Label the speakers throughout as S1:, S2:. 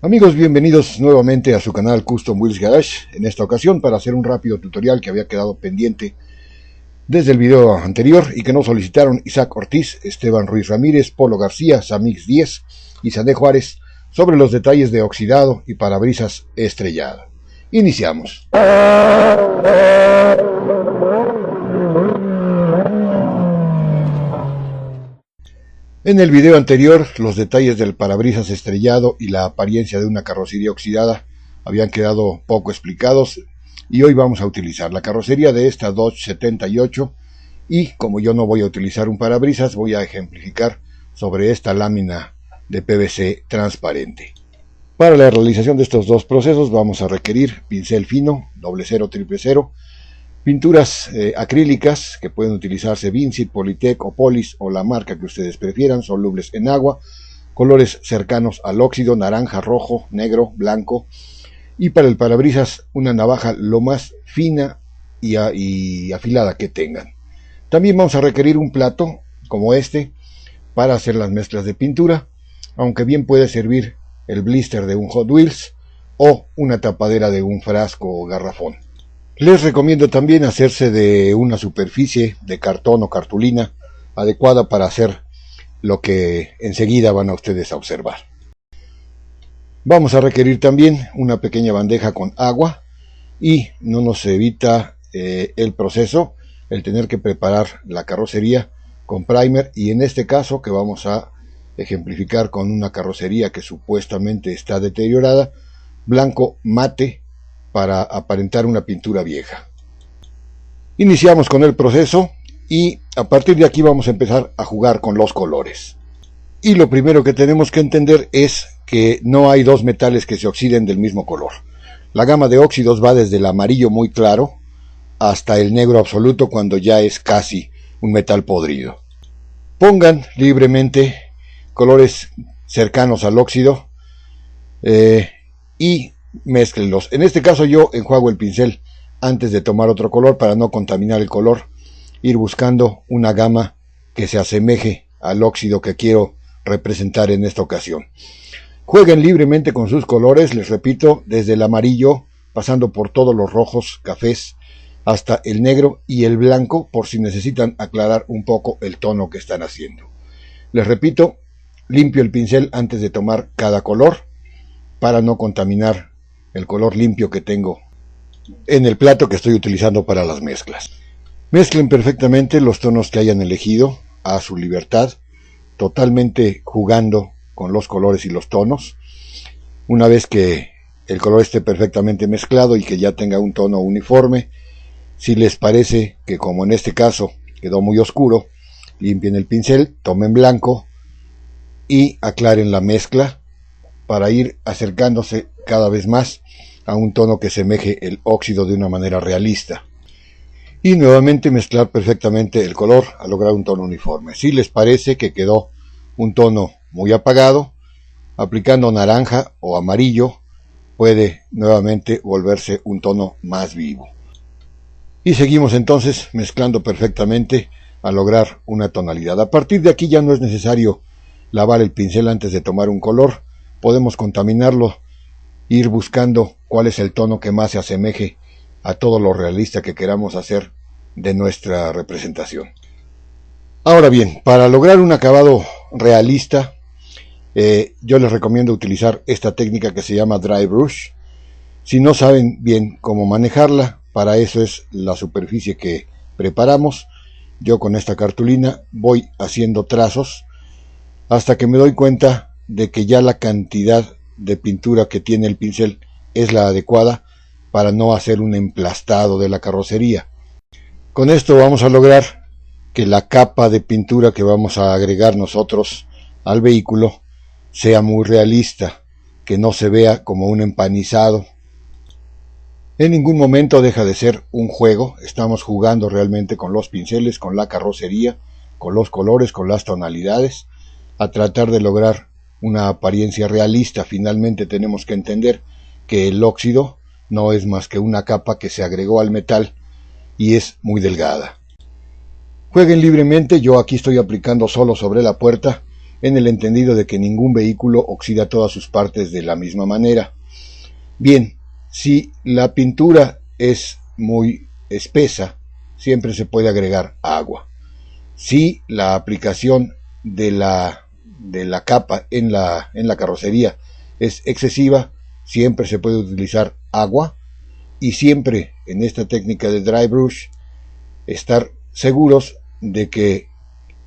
S1: Amigos, bienvenidos nuevamente a su canal Custom Wheels Garage, en esta ocasión para hacer un rápido tutorial que había quedado pendiente desde el video anterior y que nos solicitaron Isaac Ortiz, Esteban Ruiz Ramírez, Polo García, Samix 10 y Sané Juárez sobre los detalles de oxidado y parabrisas estrellado. Iniciamos. En el video anterior, los detalles del parabrisas estrellado y la apariencia de una carrocería oxidada habían quedado poco explicados y hoy vamos a utilizar la carrocería de esta Dodge 78 y como yo no voy a utilizar un parabrisas, voy a ejemplificar sobre esta lámina de PVC transparente. Para la realización de estos dos procesos vamos a requerir pincel fino, 00 000, pinturas acrílicas que pueden utilizarse Vincit, Polytech o Polis o la marca que ustedes prefieran, solubles en agua, colores cercanos al óxido, naranja, rojo, negro, blanco, y para el parabrisas una navaja lo más fina y afilada que tengan. También vamos a requerir un plato como este para hacer las mezclas de pintura, aunque bien puede servir el blister de un Hot Wheels o una tapadera de un frasco o garrafón. Les recomiendo también hacerse de una superficie de cartón o cartulina adecuada para hacer lo que enseguida van a ustedes a observar. Vamos a requerir también una pequeña bandeja con agua y no nos evita el proceso el tener que preparar la carrocería con primer, y en este caso que vamos a ejemplificar con una carrocería que supuestamente está deteriorada, blanco mate para aparentar una pintura vieja. Iniciamos con el proceso y a partir de aquí vamos a empezar a jugar con los colores. Y lo primero que tenemos que entender es que no hay dos metales que se oxiden del mismo color. La gama de óxidos va desde el amarillo muy claro hasta el negro absoluto cuando ya es casi un metal podrido. Pongan libremente colores cercanos al óxido y mézclenlos. En este caso yo enjuago el pincel antes de tomar otro color para no contaminar el color, ir buscando una gama que se asemeje al óxido que quiero representar en esta ocasión. Jueguen libremente con sus colores, les repito, desde el amarillo, pasando por todos los rojos, cafés, hasta el negro y el blanco, por si necesitan aclarar un poco el tono que están haciendo. Les repito, limpio el pincel antes de tomar cada color para no contaminar el color limpio que tengo en el plato que estoy utilizando para las mezclas. Mezclen perfectamente los tonos que hayan elegido a su libertad, totalmente jugando con los colores y los tonos. Una vez que el color esté perfectamente mezclado y que ya tenga un tono uniforme, si les parece que como en este caso quedó muy oscuro, limpien el pincel, tomen blanco y aclaren la mezcla para ir acercándose cada vez más a un tono que semeje el óxido de una manera realista. Y nuevamente mezclar perfectamente el color a lograr un tono uniforme. Si les parece que quedó un tono muy apagado, aplicando naranja o amarillo puede nuevamente volverse un tono más vivo. Y seguimos entonces mezclando perfectamente a lograr una tonalidad. A partir de aquí ya no es necesario lavar el pincel antes de tomar un color. Podemos contaminarlo, ir buscando cuál es el tono que más se asemeje a todo lo realista que queramos hacer de nuestra representación. Ahora bien, para lograr un acabado realista, yo les recomiendo utilizar esta técnica que se llama Dry Brush. Si no saben bien cómo manejarla, para eso es la superficie que preparamos. Yo con esta cartulina voy haciendo trazos hasta que me doy cuenta de que ya la cantidad de pintura que tiene el pincel es la adecuada para no hacer un emplastado de la carrocería. Con esto vamos a lograr que la capa de pintura que vamos a agregar nosotros al vehículo sea muy realista, que no se vea como un empanizado. En ningún momento deja de ser un juego, estamos jugando realmente con los pinceles, con la carrocería, con los colores, con las tonalidades, a tratar de lograr una apariencia realista. Finalmente tenemos que entender que el óxido no es más que una capa que se agregó al metal y es muy delgada. Jueguen libremente, yo aquí estoy aplicando solo sobre la puerta en el entendido de que ningún vehículo oxida todas sus partes de la misma manera. Bien, si la pintura es muy espesa, siempre se puede agregar agua. Si la aplicación de la capa en la carrocería es excesiva, siempre se puede utilizar agua, y siempre en esta técnica de dry brush estar seguros de que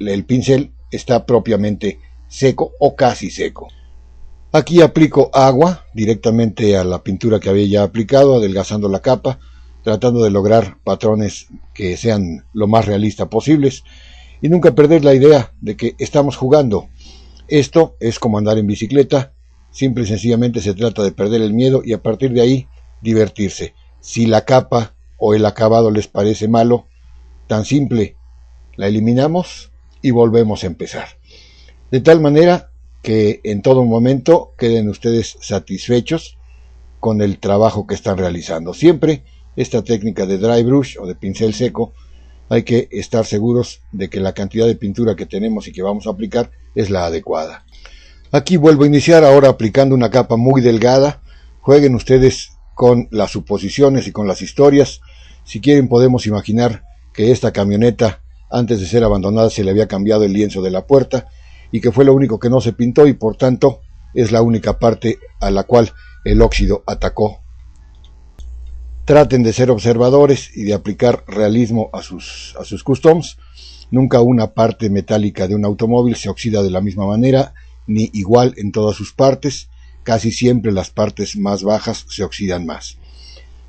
S1: el pincel está propiamente seco o casi seco. Aquí aplico agua directamente a la pintura que había ya aplicado, adelgazando la capa, tratando de lograr patrones que sean lo más realistas posibles y nunca perder la idea de que estamos jugando. Esto es como andar en bicicleta, simple y sencillamente se trata de perder el miedo y a partir de ahí divertirse. Si la capa o el acabado les parece malo, tan simple, la eliminamos y volvemos a empezar. De tal manera que en todo momento queden ustedes satisfechos con el trabajo que están realizando. Siempre esta técnica de dry brush o de pincel seco, hay que estar seguros de que la cantidad de pintura que tenemos y que vamos a aplicar es la adecuada. Aquí vuelvo a iniciar ahora aplicando una capa muy delgada. Jueguen ustedes con las suposiciones y con las historias. Si quieren podemos imaginar que esta camioneta antes de ser abandonada se le había cambiado el lienzo de la puerta y que fue lo único que no se pintó y por tanto es la única parte a la cual el óxido atacó. Traten de ser observadores y de aplicar realismo a sus customs. Nunca una parte metálica de un automóvil se oxida de la misma manera ni igual en todas sus partes. Casi siempre las partes más bajas se oxidan más.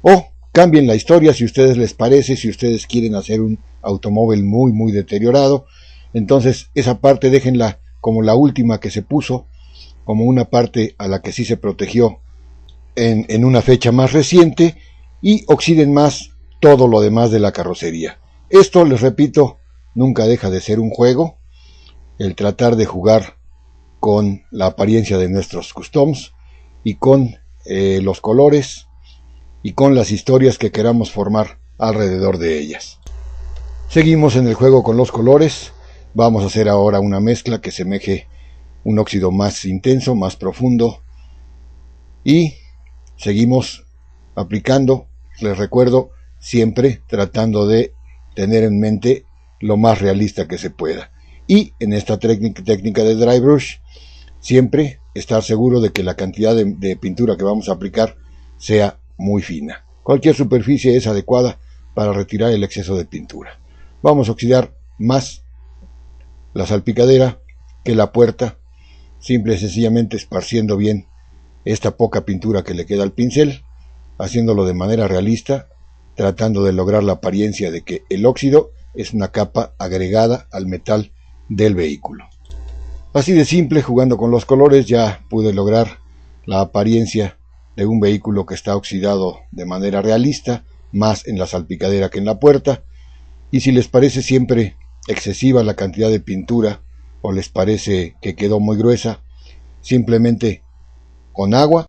S1: O cambien la historia si a ustedes les parece, si ustedes quieren hacer un automóvil muy deteriorado, entonces esa parte déjenla como la última que se puso, como una parte a la que sí se protegió en una fecha más reciente, y oxiden más todo lo demás de la carrocería. Esto, les repito, nunca deja de ser un juego, el tratar de jugar con la apariencia de nuestros customs y con los colores y con las historias que queramos formar alrededor de ellas. Seguimos en el juego con los colores. Vamos a hacer ahora una mezcla que semeje un óxido más intenso, más profundo, y seguimos aplicando, les recuerdo, siempre tratando de tener en mente lo más realista que se pueda. Y en esta técnica de dry brush, siempre estar seguro de que la cantidad de pintura que vamos a aplicar sea muy fina. Cualquier superficie es adecuada para retirar el exceso de pintura. Vamos a oxidar más la salpicadera que la puerta, simple y sencillamente esparciendo bien esta poca pintura que le queda al pincel, haciéndolo de manera realista, tratando de lograr la apariencia de que el óxido es una capa agregada al metal del vehículo. Así de simple, jugando con los colores, ya pude lograr la apariencia de un vehículo que está oxidado de manera realista, más en la salpicadera que en la puerta. Y si les parece siempre excesiva la cantidad de pintura o les parece que quedó muy gruesa, simplemente con agua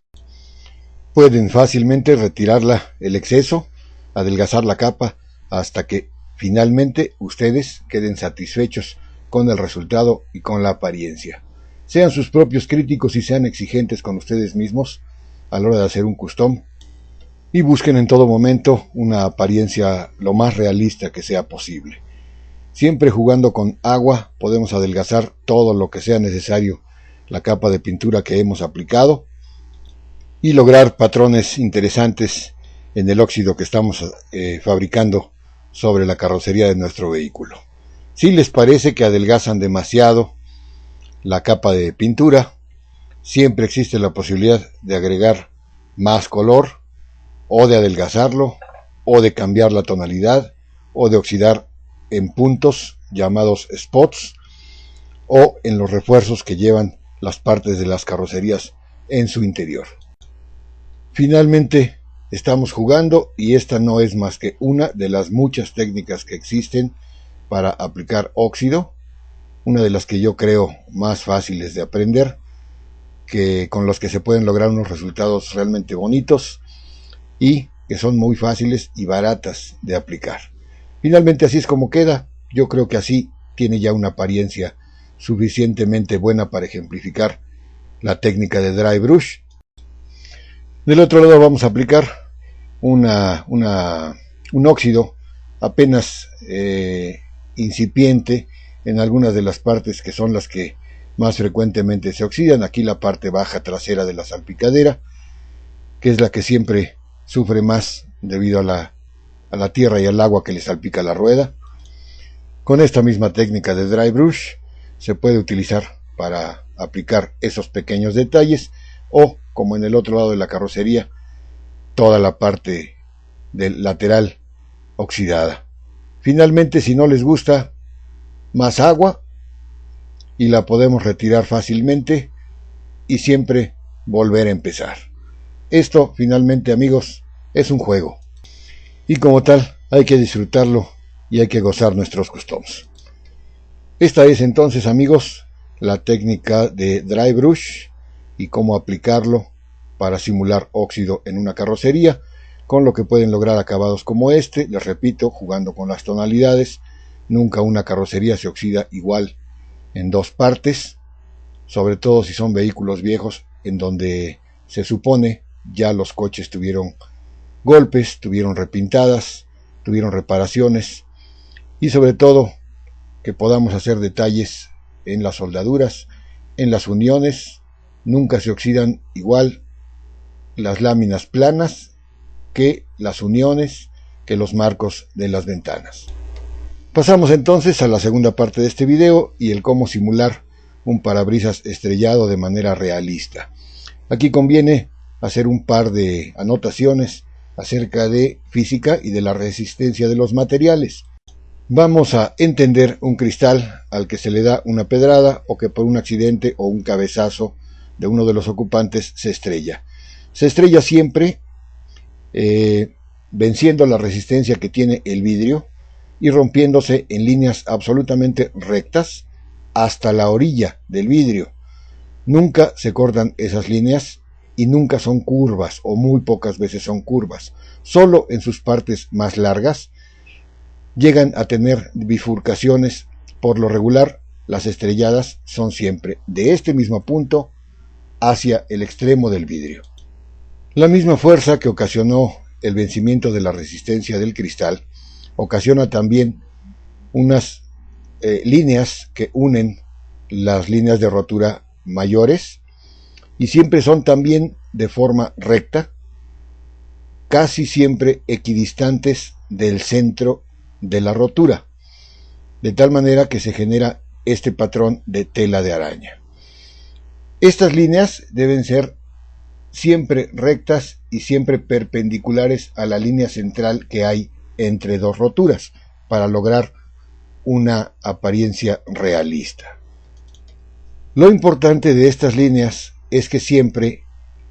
S1: pueden fácilmente retirarla el exceso, adelgazar la capa hasta que finalmente ustedes queden satisfechos con el resultado y con la apariencia. Sean sus propios críticos y sean exigentes con ustedes mismos a la hora de hacer un custom y busquen en todo momento una apariencia lo más realista que sea posible. Siempre jugando con agua podemos adelgazar todo lo que sea necesario la capa de pintura que hemos aplicado y lograr patrones interesantes en el óxido que estamos fabricando sobre la carrocería de nuestro vehículo. Si les parece que adelgazan demasiado la capa de pintura, siempre existe la posibilidad de agregar más color, o de adelgazarlo, o de cambiar la tonalidad, o de oxidar en puntos llamados spots, o en los refuerzos que llevan las partes de las carrocerías en su interior. Finalmente, estamos jugando y esta no es más que una de las muchas técnicas que existen para aplicar óxido, una de las que yo creo más fáciles de aprender, que con los que se pueden lograr unos resultados realmente bonitos y que son muy fáciles y baratas de aplicar. Finalmente así es como queda. Yo creo que así tiene ya una apariencia suficientemente buena para ejemplificar la técnica de dry brush. Del otro lado vamos a aplicar un óxido apenas incipiente en algunas de las partes que son las que más frecuentemente se oxidan. Aquí la parte baja trasera de la salpicadera, que es la que siempre sufre más debido a la tierra y al agua que le salpica la rueda. Con esta misma técnica de dry brush se puede utilizar para aplicar esos pequeños detalles, o como en el otro lado de la carrocería, toda la parte del lateral oxidada. Finalmente, si no les gusta más agua, y la podemos retirar fácilmente y siempre volver a empezar. Esto finalmente, amigos, es un juego, y como tal hay que disfrutarlo y hay que gozar nuestros customs. Esta es entonces, amigos, la técnica de dry brush y cómo aplicarlo para simular óxido en una carrocería, con lo que pueden lograr acabados como este. Les repito, jugando con las tonalidades. Nunca una carrocería se oxida igual en dos partes, sobre todo si son vehículos viejos en donde se supone ya los coches tuvieron golpes, tuvieron repintadas, tuvieron reparaciones, y sobre todo que podamos hacer detalles en las soldaduras, en las uniones. Nunca se oxidan igual las láminas planas que las uniones, que los marcos de las ventanas. Pasamos entonces a la segunda parte de este video y el cómo simular un parabrisas estrellado de manera realista. Aquí conviene hacer un par de anotaciones acerca de física y de la resistencia de los materiales. Vamos a entender un cristal al que se le da una pedrada o que por un accidente o un cabezazo de uno de los ocupantes se estrella. Se estrella siempre venciendo la resistencia que tiene el vidrio y rompiéndose en líneas absolutamente rectas hasta la orilla del vidrio. Nunca se cortan esas líneas y nunca son curvas, o muy pocas veces son curvas. Solo en sus partes más largas llegan a tener bifurcaciones. Por lo regular, las estrelladas son siempre de este mismo punto hacia el extremo del vidrio. La misma fuerza que ocasionó el vencimiento de la resistencia del cristal ocasiona también unas líneas que unen las líneas de rotura mayores, y siempre son también de forma recta, casi siempre equidistantes del centro de la rotura, de tal manera que se genera este patrón de tela de araña. Estas líneas deben ser siempre rectas y siempre perpendiculares a la línea central que hay entre dos roturas, para lograr una apariencia realista. Lo importante de estas líneas es que siempre,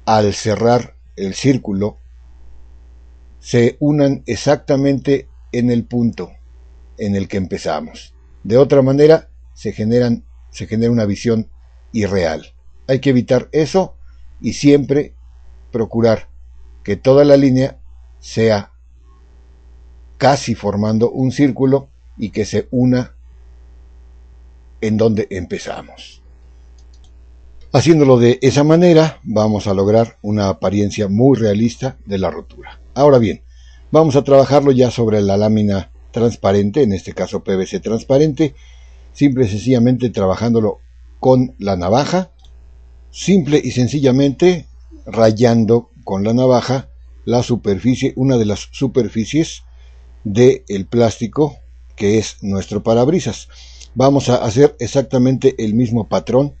S1: al cerrar el círculo, se unan exactamente en el punto en el que empezamos. De otra manera, se genera una visión irreal. Hay que evitar eso y siempre procurar que toda la línea sea casi formando un círculo y que se una en donde empezamos. Haciéndolo de esa manera, vamos a lograr una apariencia muy realista de la rotura. Ahora bien, vamos a trabajarlo ya sobre la lámina transparente, en este caso PVC transparente, simple y sencillamente trabajándolo con la navaja, simple y sencillamente rayando con la navaja la superficie, una de las superficies del plástico que es nuestro parabrisas. Vamos a hacer exactamente el mismo patrón,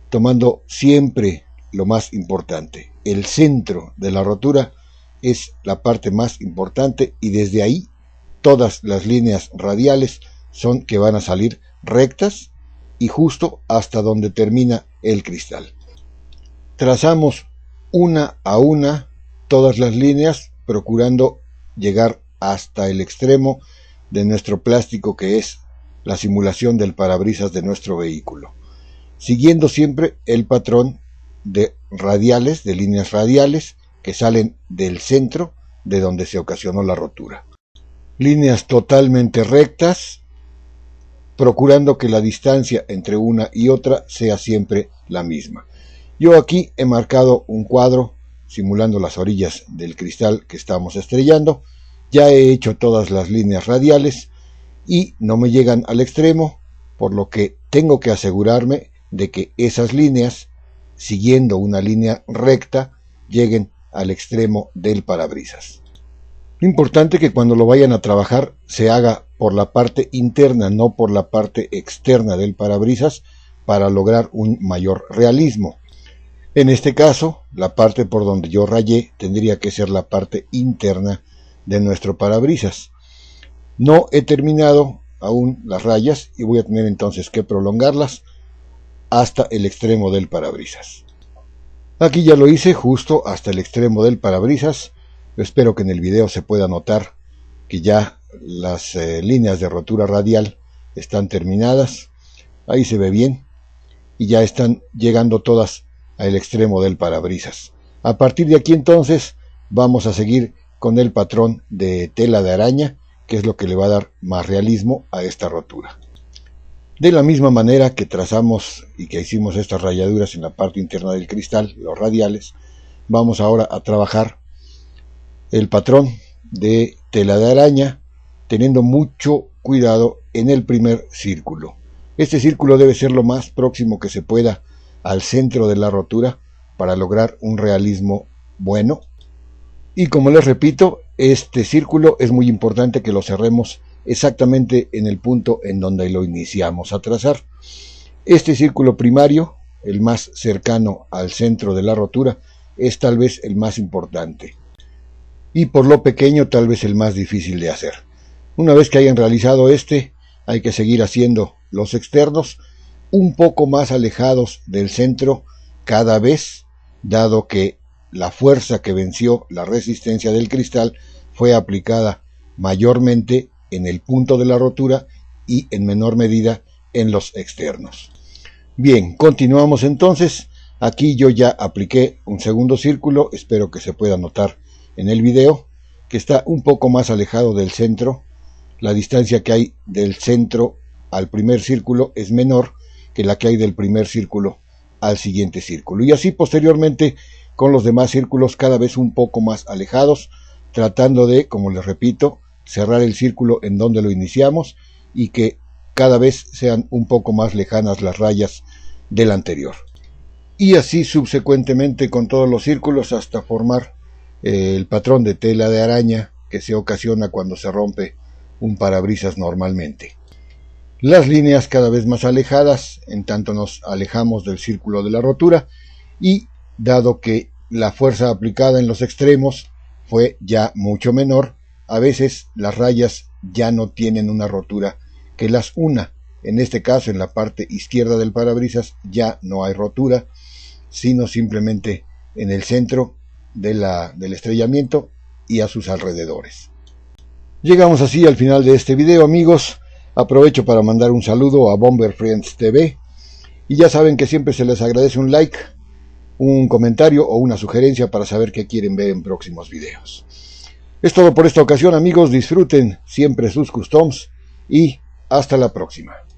S1: tomando siempre lo más importante. El centro de la rotura es la parte más importante, y desde ahí todas las líneas radiales son que van a salir rectas y justo hasta donde termina el cristal. Trazamos una a una todas las líneas, procurando llegar hasta el extremo de nuestro plástico, que es la simulación del parabrisas de nuestro vehículo, siguiendo siempre el patrón de radiales, de líneas radiales que salen del centro de donde se ocasionó la rotura. Líneas totalmente rectas, procurando que la distancia entre una y otra sea siempre la misma. Yo aquí he marcado un cuadro simulando las orillas del cristal que estamos estrellando. Ya he hecho todas las líneas radiales y no me llegan al extremo, por lo que tengo que asegurarme de que esas líneas, siguiendo una línea recta, lleguen al extremo del parabrisas. Lo importante es que cuando lo vayan a trabajar se haga por la parte interna, no por la parte externa del parabrisas, para lograr un mayor realismo. En este caso, la parte por donde yo rayé tendría que ser la parte interna de nuestro parabrisas. No he terminado aún las rayas y voy a tener entonces que prolongarlas hasta el extremo del parabrisas. Aquí ya lo hice justo hasta el extremo del parabrisas. Espero que en el video se pueda notar que ya las líneas de rotura radial están terminadas. Ahí se ve bien y ya están llegando todas al extremo del parabrisas. A partir de aquí entonces vamos a seguir con el patrón de tela de araña, que es lo que le va a dar más realismo a esta rotura. De la misma manera que trazamos y que hicimos estas rayaduras en la parte interna del cristal, los radiales, vamos ahora a trabajar el patrón de tela de araña, teniendo mucho cuidado en el primer círculo. Este círculo debe ser lo más próximo que se pueda al centro de la rotura para lograr un realismo bueno. Y como les repito, este círculo es muy importante que lo cerremos exactamente en el punto en donde lo iniciamos a trazar. Este círculo primario, el más cercano al centro de la rotura, es tal vez el más importante y por lo pequeño tal vez el más difícil de hacer. Una vez que hayan realizado este, hay que seguir haciendo los externos un poco más alejados del centro cada vez, dado que la fuerza que venció la resistencia del cristal fue aplicada mayormente en el punto de la rotura y en menor medida en los externos. Bien, continuamos entonces. Aquí yo ya apliqué un segundo círculo, espero que se pueda notar en el video que está un poco más alejado del centro. La distancia que hay del centro al primer círculo es menor que la que hay del primer círculo al siguiente círculo, y así posteriormente con los demás círculos cada vez un poco más alejados, tratando de, como les repito, cerrar el círculo en donde lo iniciamos y que cada vez sean un poco más lejanas las rayas del anterior. Y así subsecuentemente con todos los círculos hasta formar el patrón de tela de araña que se ocasiona cuando se rompe un parabrisas normalmente. Las líneas cada vez más alejadas, en tanto nos alejamos del círculo de la rotura, y dado que la fuerza aplicada en los extremos fue ya mucho menor, a veces las rayas ya no tienen una rotura que las una. En este caso, en la parte izquierda del parabrisas ya no hay rotura, sino simplemente en el centro del estrellamiento y a sus alrededores. Llegamos así al final de este video, amigos. Aprovecho para mandar un saludo a Bomber Friends TV, y ya saben que siempre se les agradece un like, un comentario o una sugerencia para saber qué quieren ver en próximos videos. Es todo por esta ocasión, amigos. Disfruten siempre sus customs y hasta la próxima.